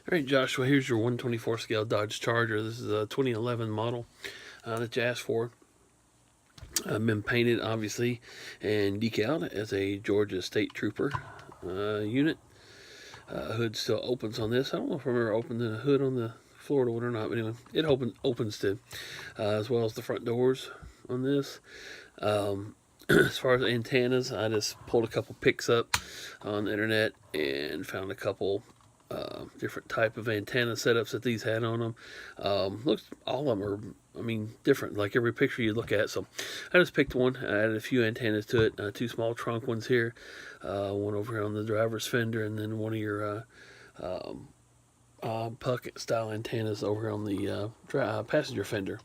Alright, Joshua, here's your 124 scale Dodge Charger. This is a 2011 model that you asked for. Been painted, obviously, and decaled as a Georgia State Trooper unit. Hood still opens on this. I don't know if I remember opening the hood on the Florida one or not, but anyway, it opens too, as well as the front doors on this. As far as antennas, I just pulled a couple pics up on the internet and found a couple different type of antenna setups that these had on them. Looks, all of them are, I mean, different, like every picture you look at. So I just picked one. I added a few antennas to it, two small trunk ones here, one over here on the driver's fender, and then one of your puck style antennas over here on the passenger fender.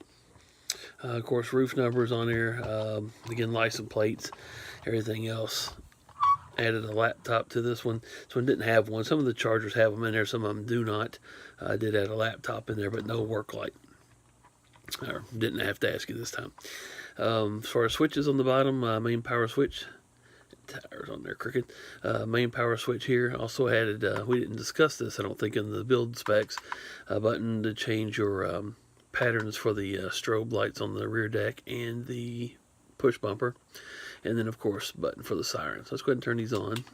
Of course, roof numbers on here, again, license plates, everything else. Added a laptop to this one. This one didn't have one. Some of the Chargers have them in there, some of them do not. I did add a laptop in there, but no work light. Or didn't have to ask you this time. As far as switches on the bottom, main power switch. Tires on there crooked. Main power switch here. Also added, we didn't discuss this, I don't think, in the build specs, a button to change your patterns for the strobe lights on the rear deck and the push bumper. And then, of course, button for the siren. So let's go ahead and turn these on.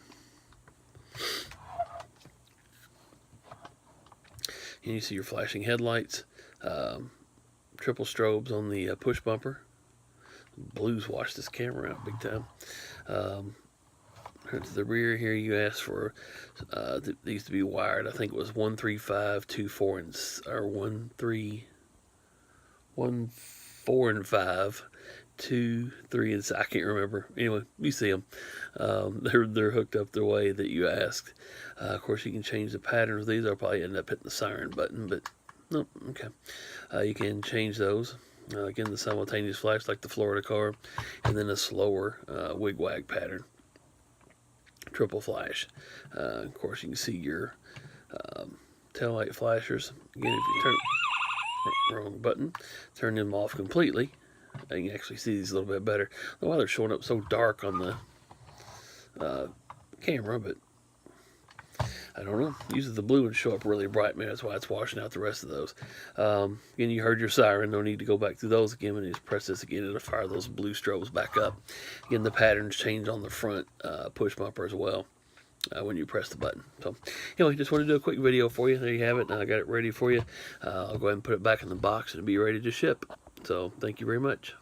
And you see your flashing headlights. Triple strobes on the push bumper. Blues washed this camera out big time. To the rear here, you asked for these to be wired. I think it was 1, 3, 5, 2, 4, and or 1, 3, 1, 4, and 5. 2, 3, and I can't remember. Anyway, you see them. They're hooked up the way that you asked. Of course, you can change the patterns. These will probably end up hitting the siren button, but no, okay. You can change those. Again, the simultaneous flash like the Florida car, and then a slower wig-wag pattern. Triple flash. Of course, you can see your tail light flashers. Again, if you turn wrong button, turn them off completely. You can actually see these a little bit better. I don't know why they're showing up so dark on the camera, but I don't know. Usually the blue would show up really bright. Maybe that's why it's washing out the rest of those. Again, you heard your siren. No need to go back through those again. When you just press this again, it'll fire those blue strobes back up. Again, the patterns change on the front push bumper as well when you press the button. So anyway, just wanted to do a quick video for you. There you have it. I got it ready for you. I'll go ahead and put it back in the box and it'll be ready to ship. So thank you very much.